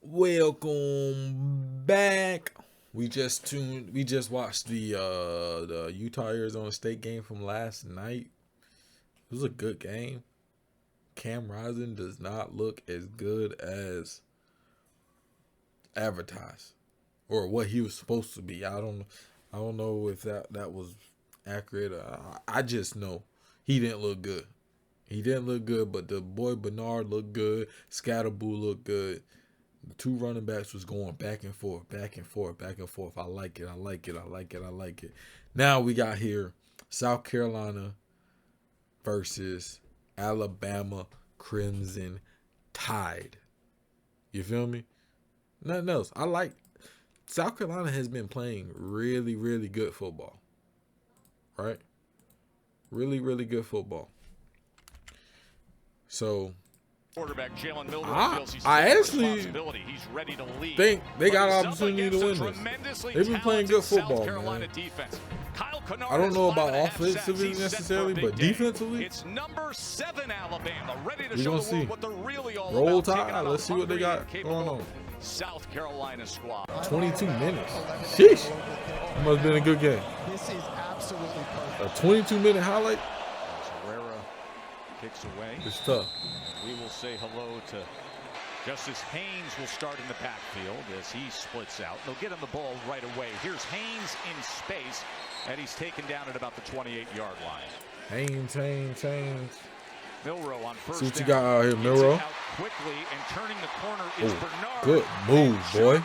Welcome back. We just watched the Utah Arizona State game from last night. It was a good game. Cam Rising does not look as good as advertised or what he was supposed to be. I don't know if that was accurate. I just know he didn't look good. He didn't look good, but the boy Bernard looked good. Scatterboo looked good. The two running backs was going back and forth, back and forth, back and forth. I like it. Now we got here South Carolina versus Alabama Crimson Tide. You feel me? Nothing else. South Carolina has been playing really, really good football. Right? Really, really good football. So quarterback Jalen I actually think they got an opportunity to win this. They've been playing good football, man. I don't know about offensively necessarily, but defensively, it's number 7 Alabama ready to we're show gonna the see. world what they're really all Roll about. Tide. Let's see what they got going on. South Carolina squad. 22 minutes. Sheesh. It must have been a good game. This is absolutely perfect. A 22-minute highlight. Herrera kicks away. It's tough. We will say hello to Justice Haynes. Will start in the backfield as he splits out. They'll get him the ball right away. Here's Haynes in space, and he's taken down at about the 28-yard line. Haynes. Milrow on first. See what you down. got out here, Milrow. Out quickly and turning the corner is Bernard. Good move, boy.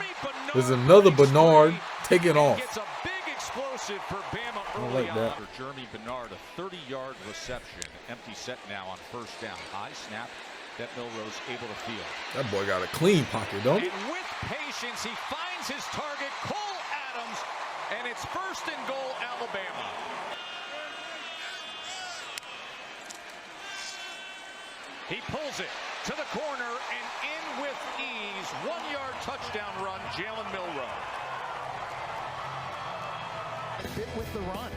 There's another Bernard taking off. Gets a big explosive for Bama early on. For Jeremy Bernard, a 30-yard reception. Empty set now on first down. High snap that Milrow's able to field. That boy got a clean pocket, don't he? And with patience, he finds his target, Cole Adams, and it's first and goal, Alabama. He pulls it to the corner and in with ease. 1-yard touchdown run, Jalen Milrow. Bit with the run.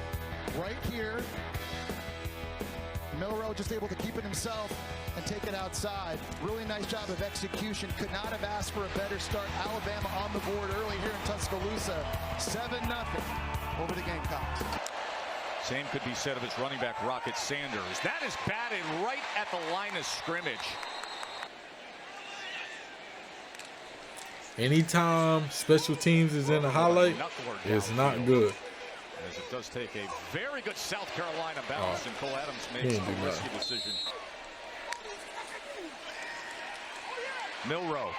Right here. Milrow just able to keep it himself and take it outside. Really nice job of execution. Could not have asked for a better start. Alabama on the board early here in Tuscaloosa. 7-0 over the Gamecocks. Same could be said of his running back, Rocket Sanders. That is batted right at the line of scrimmage. Anytime special teams is in the highlight, it's not good. As it does take a very good South Carolina bounce, and Cole Adams makes a risky decision. Milrow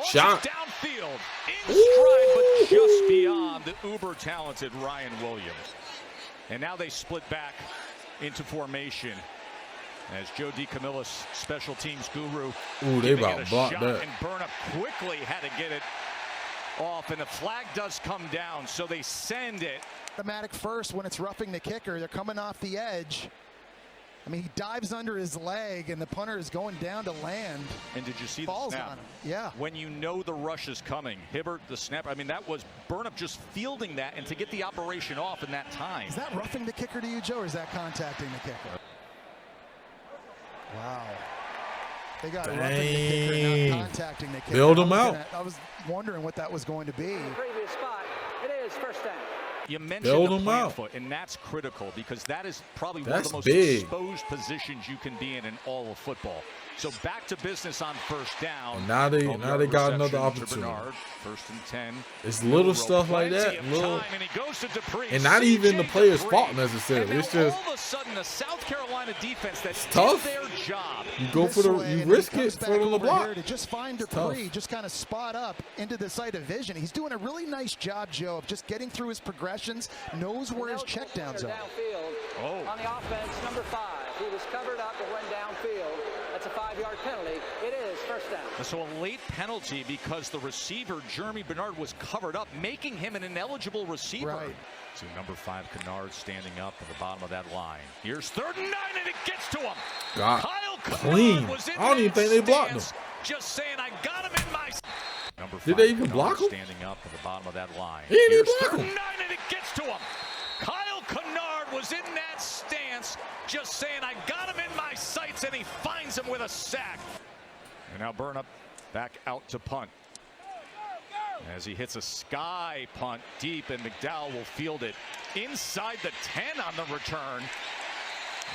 shot downfield, in stride, but just beyond the uber-talented Ryan Williams. And now they split back into formation as Joe DeCamillis, special teams guru. Ooh, they about blocked that. And Burnham quickly had to get it off, and the flag does come down, so they send it. Automatic first when it's roughing the kicker. They're coming off the edge. I mean, he dives under his leg, and the punter is going down to land. And did you see Falls the snap? on him. Yeah. When you know the rush is coming, Hibbert, the snap, I mean, that was Burnham just fielding that, and to get the operation off in that time. Is that roughing the kicker to you, Joe, or is that contacting the kicker? Wow. They got roughing the kicker, not contacting the kicker. Build him out. I was wondering what that was going to be. Previous spot. It is first down. You mentioned the plant foot, and that's critical because that is probably one of the most exposed positions you can be in all of football. So back to business on first down. And now they got another opportunity. Bernard, 1st and 10. It's little stuff like that, and not even the player's fault necessarily. It's just all of a sudden the South Carolina defense that's tough. Their job. You go for you risk it for the block. To just find Dupree, just kind of spot up into the site of vision. He's doing a really nice job, Joe, of just getting through his progressions. Knows where his checkdowns are. Downfield. On the offense, number 5. He was covered up and went downfield. That's a 5-yard penalty. It is first down. So a late penalty because the receiver, Jeremy Bernard, was covered up, making him an ineligible receiver. Right. So number 5, Kennard, standing up at the bottom of that line. Here's 3rd and 9, and it gets to him. God, Kyle clean. Was in I don't even think they blocked him. Just saying, I got him in my. Number 5, did they even Kennard, block him? standing up at the bottom of that line. He didn't Here's block 3rd him. and 9, and it gets to him. Kyle Kennard was in that stance, just saying, I got him in my sights, and he finds him with a sack. And now Burnham back out to punt. As he hits a sky punt deep, and McDowell will field it inside the 10 on the return.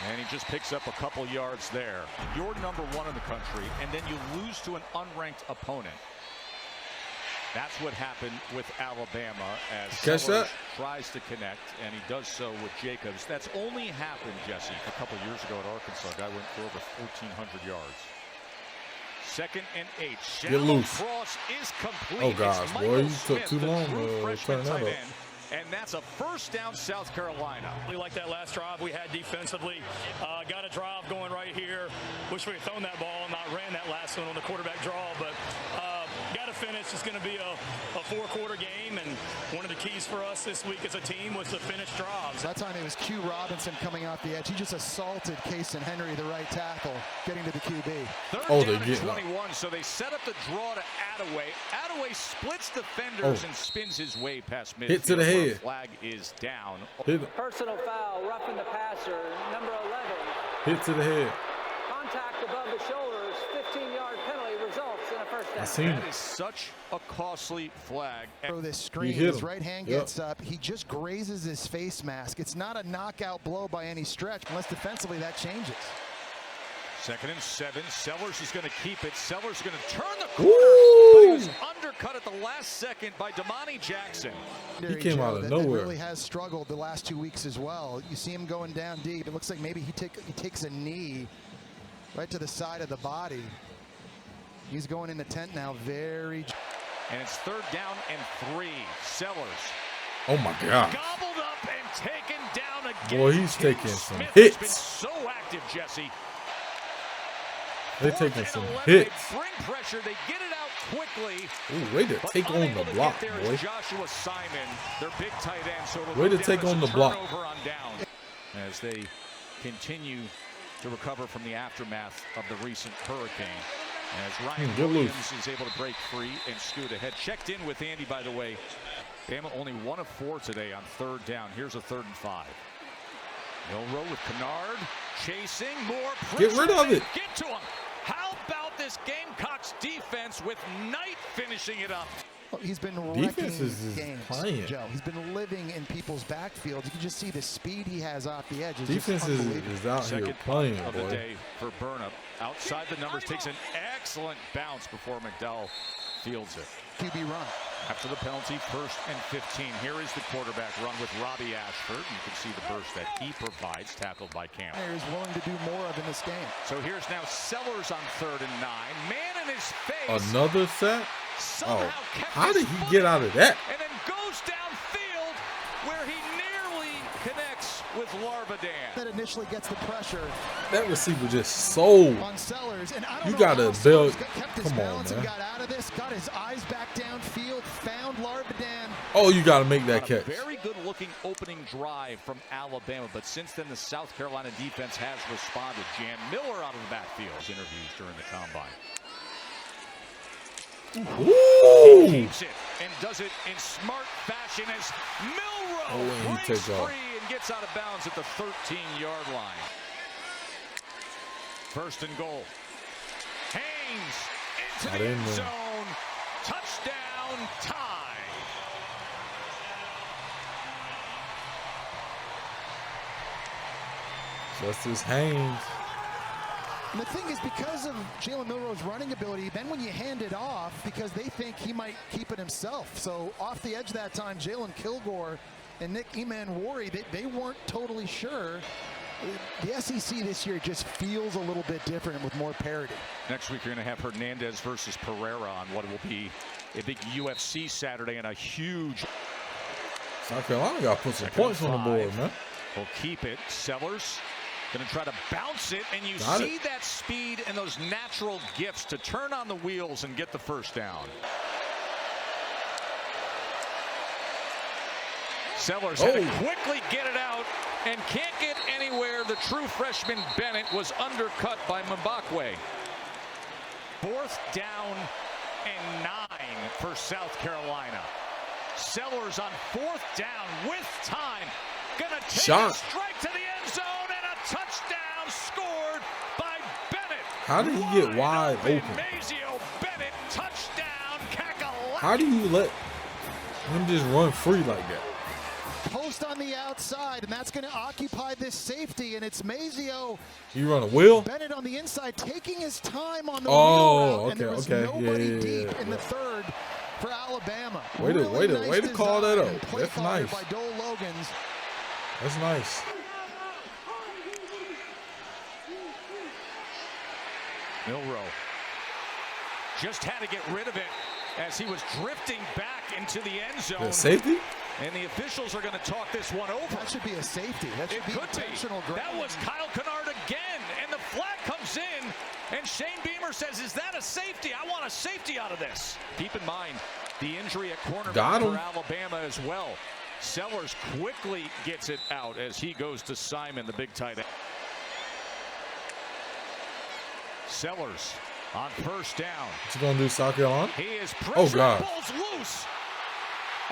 And he just picks up a couple yards there. You're number 1 in the country, and then you lose to an unranked opponent. That's what happened with Alabama as Sellers tries to connect, and he does so with Jacobs. That's only happened, Jesse, a couple years ago at Arkansas. A guy went for over 1,400 yards. 2nd and 8. Get loose. Cross is complete. Oh gosh, boy, you took too long to turn that up. And that's a first down, South Carolina. We like that last drive we had defensively. Got a drive going right here. Wish we had thrown that ball and not ran that last one on the quarterback draw, but got to finish. It's going to be a 4-quarter game, and one of the keys for us this week as a team was to finish drives. That time it was Q Robinson coming off the edge. He just assaulted Case and Henry, the right tackle, getting to the QB. Third down and 21, so they set up the draw to Attaway. Attaway splits defenders and spins his way past midfield. Hit to the head. Flag is down. Personal foul, roughing the passer, number 11. Hit to the head. Contact above the shoulders, 15-yard penalty results in a first down. I seen it. That is such a costly flag. Throw this screen, his right hand gets up. He just grazes his face mask. It's not a knockout blow by any stretch, unless defensively that changes. 2nd and 7. Sellers is going to keep it. Sellers is going to turn the corner, but he was undercut at the last second by Damani Jackson. He came out of nowhere. That really has struggled the last 2 weeks as well. You see him going down deep. It looks like maybe he takes a knee right to the side of the body. He's going in the tent now. And it's 3rd down and 3. Sellers. Oh my God. Gobbled up and taken down again. Boy, he's taking some Smith hits. has been so active, Jesse. They're taking some hits. They bring pressure. They get it out quickly. Ooh, way to take on the block, boy. Joshua Simon, their big tight end. So way to take on the block. On down as they continue to recover from the aftermath of the recent hurricane. As Ryan Williams is able to break free and scoot ahead. Checked in with Andy, by the way. Bama only 1 of 4 today on 3rd down. Here's a 3rd and 5. Milroe with Kennard chasing more pressure. Get rid of it. Get to him. How about this Gamecocks defense with Knight finishing it up? Well, he's been wrecking games, Joe. He's been living in people's backfields. You can just see the speed he has off the edge. Defense is out here playing, of boy. The day for Burnham. Outside the numbers, takes an excellent bounce before McDowell fields it. QB run. After the penalty, 1st and 15. Here is the quarterback run with Robbie Ashford. You can see the burst that he provides, tackled by Campbell. He's willing to do more of in this game. So here's now Sellers on 3rd and 9. Man in his face. Another sack? Oh, how did he get out of that? And then goes downfield where he nearly connects with Larvadan. That initially gets the pressure. That receiver just sold. On Sellers, and you got to build. Come on, man. Got out of this, got his eyes back downfield, found Larvadan. Oh, you got to make that catch. Very good-looking opening drive from Alabama, but since then the South Carolina defense has responded. Jan Miller out of the backfield. Interviews during the combine. Ooh. He keeps it and does it in smart fashion as Milroe breaks free and gets out of bounds at the 13-yard line. 1st and goal. Haynes into the end zone. Touchdown, tie. Justice Haynes. And the thing is, because of Jalen Milroe's running ability, then when you hand it off, because they think he might keep it himself. So off the edge that time, Jalen Kilgore and Nick Eman-Wari, they weren't totally sure. The SEC this year just feels a little bit different with more parity. Next week, you're going to have Hernandez versus Pereira on what will be a big UFC Saturday and a huge. South Carolina got to put some points on the board, man. Will keep it. Sellers going to try to bounce it, and you see that speed and those natural gifts to turn on the wheels and get the 1st down. Sellers had to quickly get it out and can't get anywhere. The true freshman Bennett was undercut by Mbakwe. 4th down and 9 for South Carolina. Sellers on 4th down with time. Gonna take a strike to the end zone and a touchdown scored by Bennett. How did he get wide open? Mazio Bennett, touchdown, Kakalaki. How do you let him just run free like that? Post on the outside, and that's going to occupy this safety, and it's Mazio. You run a wheel? Bennett on the inside, taking his time on the wheel route, and there was nobody deep in the third for Alabama. Way to call that up. That's nice. By Dole Logans. That's nice. Milroe just had to get rid of it as he was drifting back into the end zone. The safety? And the officials are going to talk this one over. That should be a safety. That should be intentional grounding. That was Kyle Kennard again, and the flag comes in, and Shane Beamer says, is that a safety? I want a safety out of this. Keep in mind the injury at cornerback for Alabama as well. Sellers quickly gets it out as he goes to Simon, the big tight end. Sellers on first down. What you gonna do, South Carolina? He is oh God! Balls loose.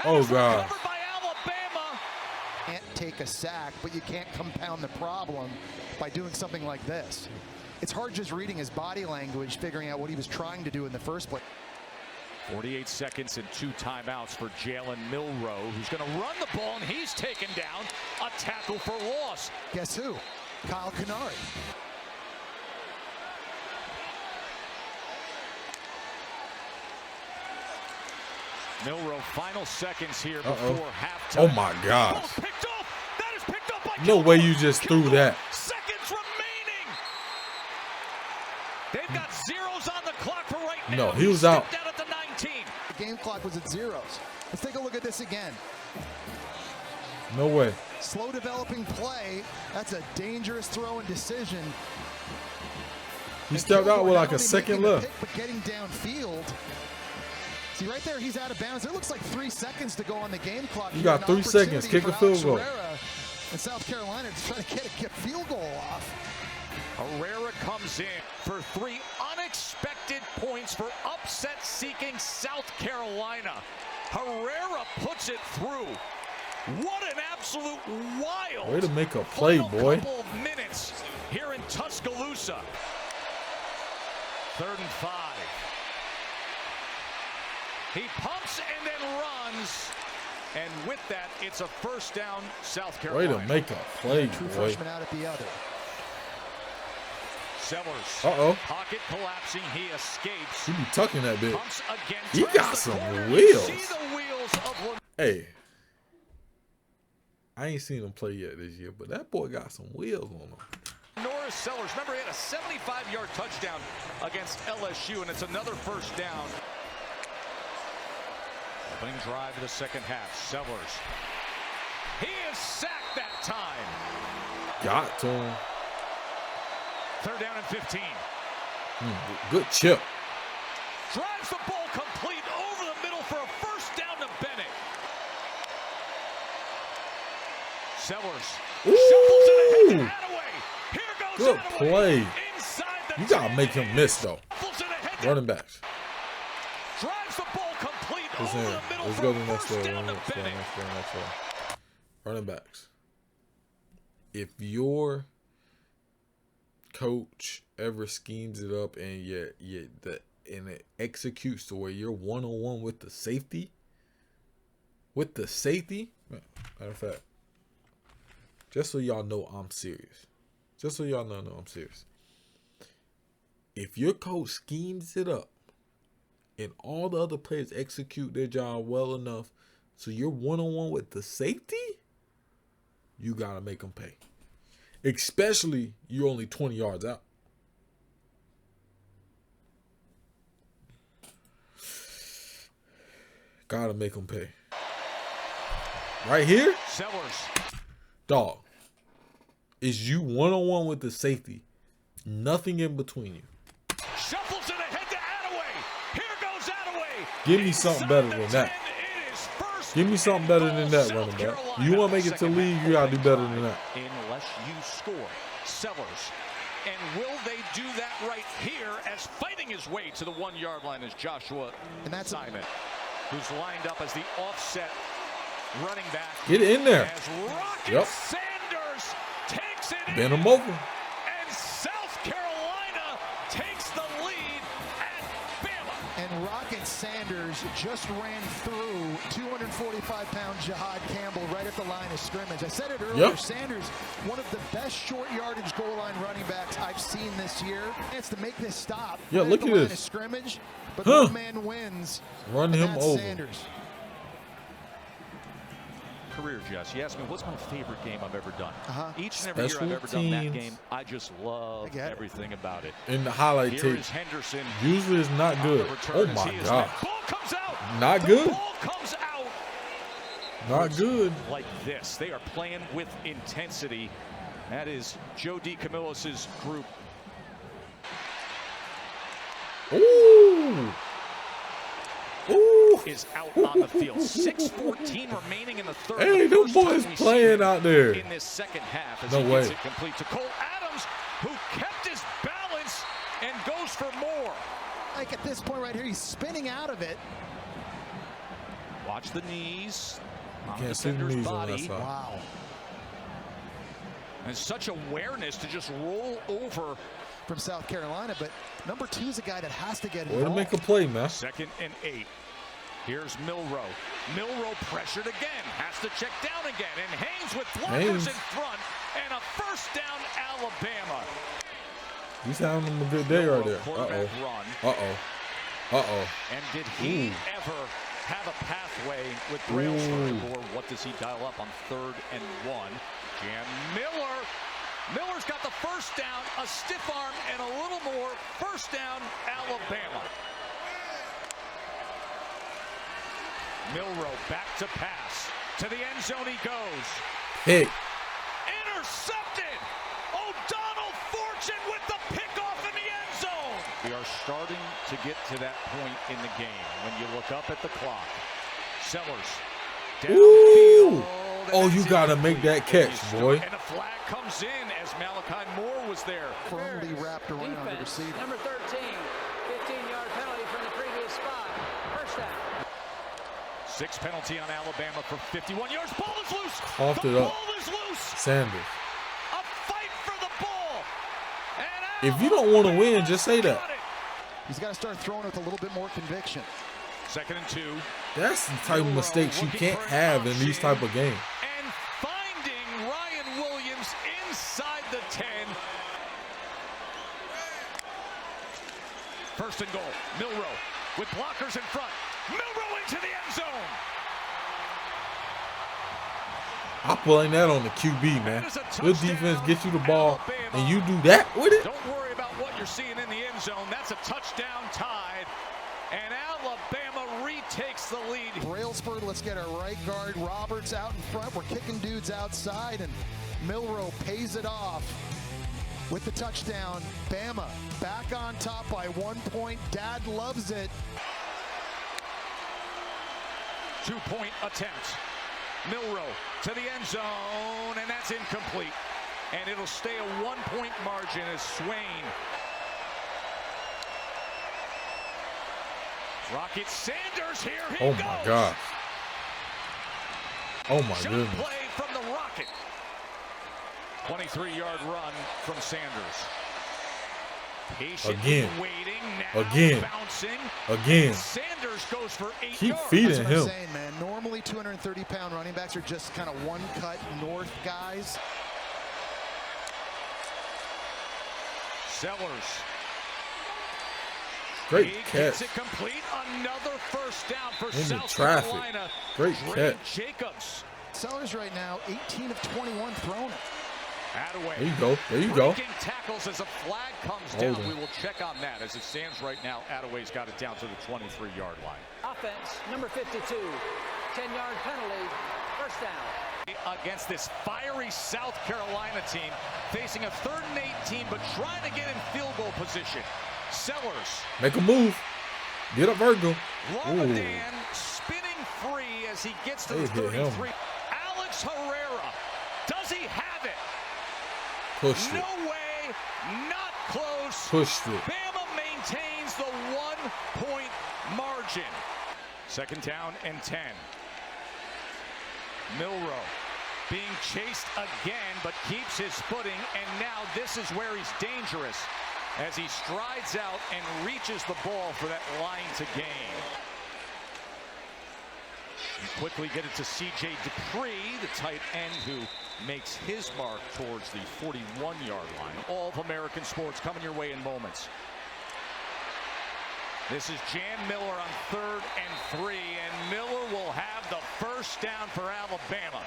Oh God! Covered by Alabama. Can't take a sack, but you can't compound the problem by doing something like this. It's hard just reading his body language, figuring out what he was trying to do in the first place. 48 seconds and 2 timeouts for Jalen Milroe, who's going to run the ball, and he's taken down. A tackle for loss. Guess who? Kyle Kennard. Milroe, final seconds here before halftime. Oh my gosh. Picked up. That is picked up by no way you just threw that. Seconds remaining. They've got zeros on the clock for right now. No, he was out. Down at the 19. The game clock was at zeros. Let's take a look at this again. No way. Slow developing play. That's a dangerous throw and decision. He stepped out with like a second left. Pick, but getting downfield. See, right there, he's out of bounds. It looks like 3 seconds to go on the game clock. You got 3 seconds. Kick a field goal. In South Carolina to try to get field goal off. Herrera comes in for 3 unexpected points for upset-seeking South Carolina. Herrera puts it through. What an absolute wild way to make a play, boy. Couple of minutes here in Tuscaloosa. 3rd and 5. He pumps and then runs, and with that, it's a first down, South Carolina. Way to make a play, True boy. freshman out at the other. Sellers. Pocket collapsing. He escapes. He be tucking that bit. Pumps again. He got some wheels. See the wheels of hey, I ain't seen him play yet this year, but that boy got some wheels on him. Norris Sellers. Remember, he had a 75-yard touchdown against LSU, and it's another first down. Opening drive of the second half. Sellers. He is sacked that time. Got to him. 3rd down and 15. Good chip. Drives the ball complete over the middle for a first down to Bennett. Sellers. Shuffles it ahead to Attaway. Here goes Good Attaway. play. Inside the You got to 10. make him miss, though. Running backs. Drives the ball complete Let's over the middle Let's for go a to the next first one. down to Bennett. Next one. Running backs. If your coach ever schemes it up and it executes to where you're one-on-one with the safety, matter of fact, just so y'all know I'm serious. Just so y'all know I'm serious. If your coach schemes it up and all the other players execute their job well enough so you're one-on-one with the safety, you got to make them pay. Especially you're only 20 yards out. Got to make them pay. Right here, Sellers. dog, is you one-on-one with the safety. Nothing in between you. Shuffles it ahead to Attaway. Here goes Attaway. Give me something better than that. Give me something better than that, running back. You want to make it to the league, you got to do better than that. Unless you score. Sellers. And will they do that right here as fighting his way to the 1-yard line is Joshua Simon, who's lined up as the offset running back. Get in there. As Rocket Sanders takes it Bend in. him over. And South Carolina takes the lead at Bama. And Rocket Sanders just ran through 245-pound Jahad Campbell right at the line of scrimmage. I said it earlier, Sanders, one of the best short yardage goal line running backs I've seen this year. It's to make this stop. Yeah, right look at at the line this. of scrimmage, but one man wins. Run him over. Sanders. Career, Jess. You asked me what's my favorite game I've ever done. Each and every Special year I've ever done that teams. game, I just love everything about it. In the highlight Here tape, is Henderson. usually it's not good. Oh my God. Ball comes out. Not The good. ball comes out. Not good. Like this. They are playing with intensity. That is Joe DeCamillos' group. Ooh. Ooh. Is out on the field. 6:14 remaining in the third. Hey, the them first time boys we playing see out there. in this second half as No he way. gets it complete to Cole Adams, who kept his balance and goes for more. Like at this point right here, he's spinning out of it. Watch the knees. You On can't see the defender's knees on that body. side. Wow. And such awareness to just roll over. From South Carolina, but number 2 is a guy that has to get Way to involved. make a play, man. 2nd and 8. Here's Milrow. Milrow pressured again. Has to check down again. And Haynes with blockers in front. And a first down, Alabama. He's having him a good day right there. Quarterback run. Uh-oh. And did he ever have a pathway with Brailsford? Or what does he dial up on 3rd and 1? Jam Miller. Miller's got the first down, a stiff arm, and a little more. First down, Alabama. Milrow back to pass. To the end zone he goes. Hey. Intercepted! O'Donnell Fortune with the pickoff in the end zone! We are starting to get to that point in the game when you look up at the clock. Sellers. Ooh. Downfield. Oh, you got to make that catch, boy. And a flag comes in as Malachi Moore was there. Firmly wrapped around the Defense, receiver. number 13, 15-yard penalty from the previous spot. First down. 6 penalty on Alabama for 51 yards. Ball is loose. Coughed it up. Ball is loose. Sanders. A fight for the ball. And If you don't want to win, just say that. got it. He's got to start throwing with a little bit more conviction. 2nd and 2. That's the type of mistakes you can't have in these type of games. And finding Ryan Williams inside the 10. 1st and goal. Milrow with blockers in front. Milrow into the end zone. I blame that on the QB, man. Good defense gets you the ball, and you do that with it. Don't worry about what you're seeing in the end zone. That's a touchdown Tide. And Alabama retakes the lead. Brailsford, let's get our right guard. Roberts out in front. We're kicking dudes outside, and Milrow pays it off with the touchdown. Bama back on top by 1 point. Dad loves it. 2-point attempt. Milrow to the end zone, and that's incomplete. And it'll stay a 1-point margin as Swain. Rocket Sanders here. He Oh goes. my gosh. Oh my Shot goodness. play from the Rocket. 23-yard run from Sanders. Patiently Again. waiting. Now Again. bouncing. Again. Sanders goes for 8 Keep yards. feeding That's what I'm him. saying, man. Normally 230-pound running backs are just kind of one-cut north guys. Sellers. Great He catch. gets it complete. Another first down for Into South traffic. Carolina. Great Dre catch. Jacobs. Sellers right now, 18 of 21 thrown it. Attaway. There you go. There you go. Breaking tackles as a flag comes Hold down. him. We will check on that. As it stands right now, Attaway's got it down to the 23-yard line. Offense, number 52, 10-yard penalty. First down. Against this fiery South Carolina team, facing a 3rd and 18, but trying to get in field goal position. Sellers. Make a move. Get up, Virgo. Ooh. Ramadan spinning free as he gets to They the hit him. 33. Alex Herrera. Does he have it? Pushed it. No way. Not close. Pushed it. Bama maintains the 1-point margin. 2nd down and 10. Milrow being chased again, but keeps his footing, and now this is where he's dangerous as he strides out and reaches the ball for that line to gain. Quickly get it to C.J. Dupree, the tight end who makes his mark towards the 41-yard line. All of American sports coming your way in moments. This is Jan Miller on 3rd and 3, and Miller will have the first down for Alabama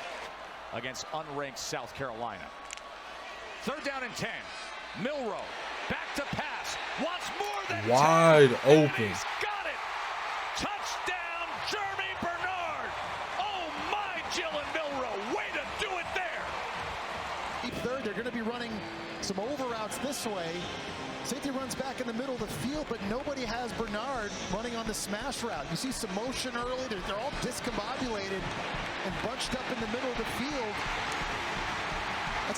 against unranked South Carolina. 3rd down and 10. Milroe back to pass. Wants more than wide 10, open. and he's got it. Touchdown, Jeremy Bernard. Oh my, Jalen Milroe. Way to do it there. Deep third, they're going to be running some over routes this way. Safety runs back in the middle of the field, but nobody has Bernard running on the smash route. You see some motion early. They're all discombobulated and bunched up in the middle of the field.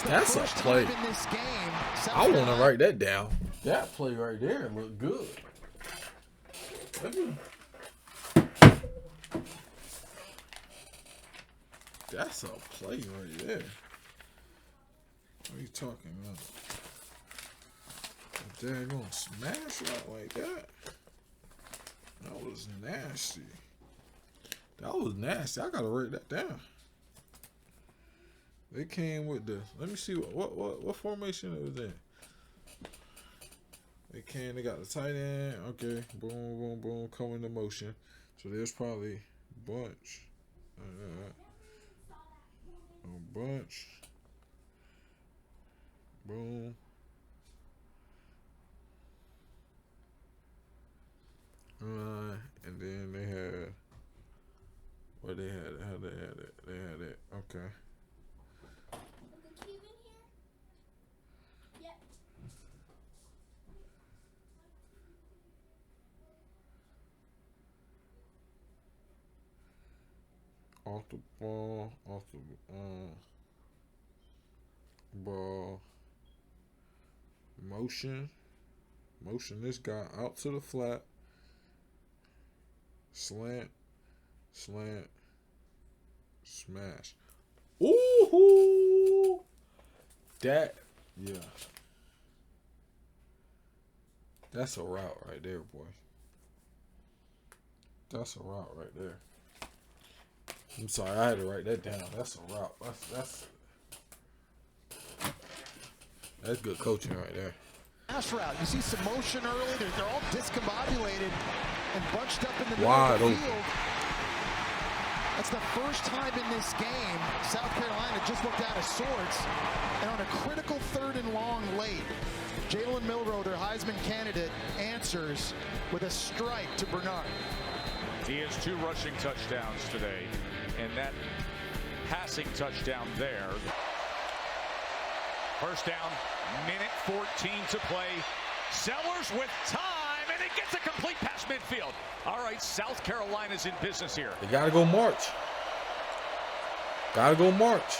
That's a first play. time in this game. South I want to Carolina- write that down. That play right there looked good. That's a play right there. What are you talking about? They're gonna smash out like that. That was nasty. That was nasty. I gotta write that down. They came with the. Let me see what formation it was in. They came. They got the tight end. Okay, boom, boom, boom, coming to motion. So there's probably a bunch. A bunch. Boom. And then they had what they had. How they had it. They had it. Okay. The Keev in here? Yep. Off the ball, off the ball, motion this guy out to the flat, slant, smash. Ooh, that, yeah. That's a route right there, boy. That's a route right there. I'm sorry, I had to write that down. That's a route. That's good coaching right there. Pass route. You see some motion early. They're all discombobulated and bunched up in the middle Wide of the open. field. That's the first time in this game South Carolina just looked out of sorts. And on a critical 3rd and long late, Jalen Milroe, their Heisman candidate, answers with a strike to Bernard. He has 2 rushing touchdowns today, and that passing touchdown there. First down, minute 14 to play. Sellers with time, and it gets a complete pass midfield. All right, South Carolina's in business here. They gotta go march. Gotta go march.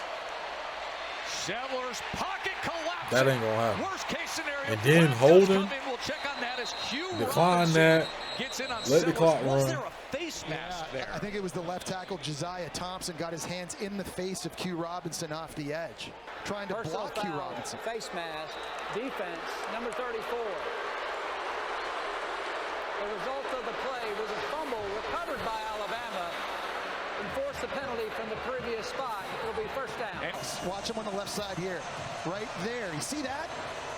Sellers pocket collapse. That ain't gonna happen. Worst case scenario. And then flag does Holding. come in. We'll check on that as Q Decline Robinson that. gets in on Let the Sellers. clock Was run. there a face mask there? I think it was the left tackle, Josiah Thompson, got his hands in the face of Q Robinson off the edge, trying to Personal block Q foul, Robinson. face mask, defense, number 34. The result of the play was a fumble recovered by Alabama and forced the penalty from the previous spot. It will be first down. Watch him on the left side here, right there. You see that?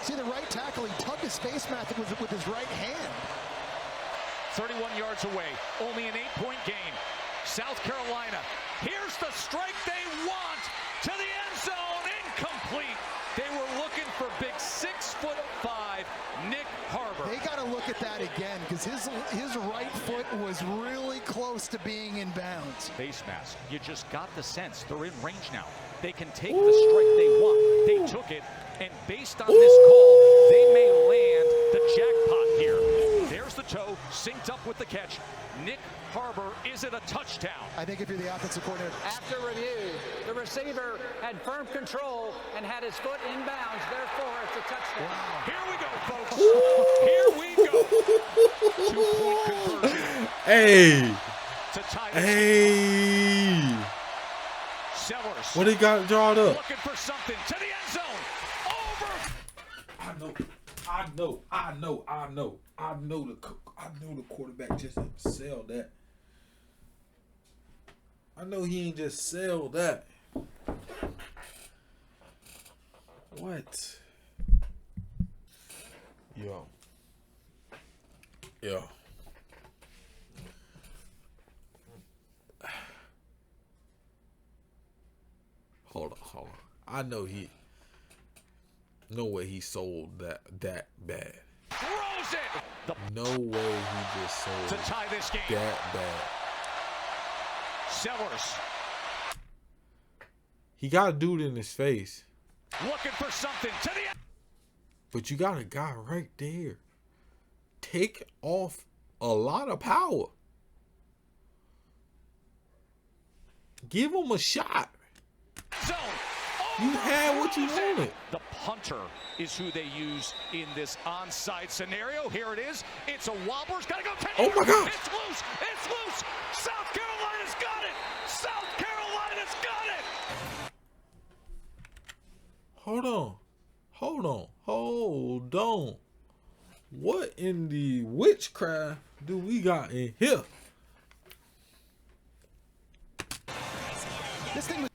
See the right tackle? He tugged his face mask with his right hand. 31 yards away, only an 8-point game. South Carolina, here's the strike they want to the end zone, incomplete. They were looking for big 6'5" Nick Harbor. They got to look at that again because his right foot was really close to being in bounds. Face mask, you just got the sense they're in range now. They can take the strike they want. They took it, and based on this call, they may land the jackpot here. There's the toe, synced up with the catch. Nick Harbor, is it a touchdown? I think if you're the offensive coordinator. After review, the receiver had firm control and had his foot in bounds. Therefore, it's a touchdown. Wow. Here we go, folks. Here we go. 2-point conversion Hey, to tie this. hey. Sellers What he got drawed up? looking for something to the end zone. Over. I know the quarterback just sell that. know he ain't just sell that. What? Yo. Hold on. I know no way he sold that bad. Throws it. No way he just sold To tie this game. that bad. Sellers He got a dude in his face, looking for something to the end. but you got a guy right there. Take off a lot of power. Give him a shot. Zone. You had what you wanted. The punter is who they use in this onside scenario. Here it is. It's a wobbler. It's got to go 10 Oh, my yards. gosh. It's loose. It's loose. South Carolina's got it. South Carolina's got it. Hold on. What in the witchcraft do we got in here? This thing was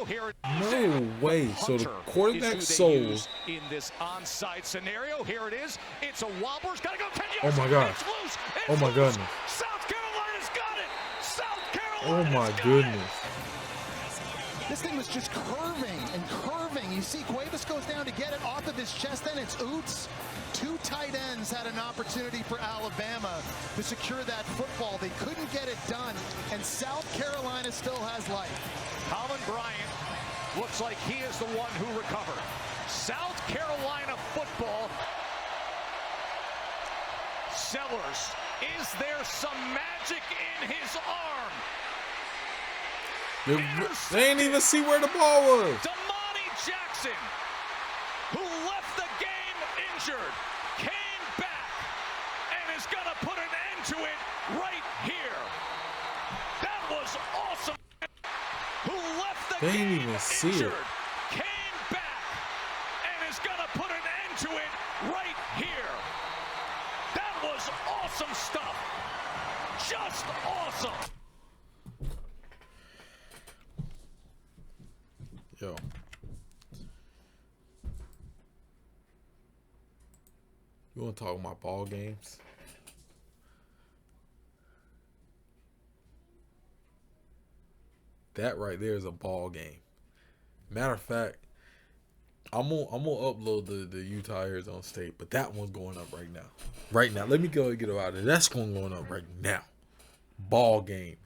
Here it No way. So the punter quarterback is who they sold. use in this onside scenario. Here it is. It's a wobbler. It's got to go 10 Oh yards. my gosh. It's loose. It's Oh my loose. goodness. South Carolina's got it. South Oh Carolina's my got it. goodness. This thing was just curving and curving. You see Cuevas goes down to get it off of his chest, then it's oops. Two tight ends had an opportunity for Alabama to secure that football. They couldn't get it done, and South Carolina still has life. Colin Bryant looks like he is the one who recovered. South Carolina football. Sellers, is there some magic in his arm? They ain't even see where the ball was. Damani Jackson, who left the game injured, came back and is going to put an end to it right here. That was awesome. Who left the They game ain't even see it. injured, came back and is going to put an end to it right here. That was awesome stuff. Just awesome. Yo. You want to talk about ball games? That right there is a ball game. Matter of fact, I'm gonna upload the Utah Arizona State, but that one's going up right now. Right now, let me go and get it out of there. That's going up right now. Ball game.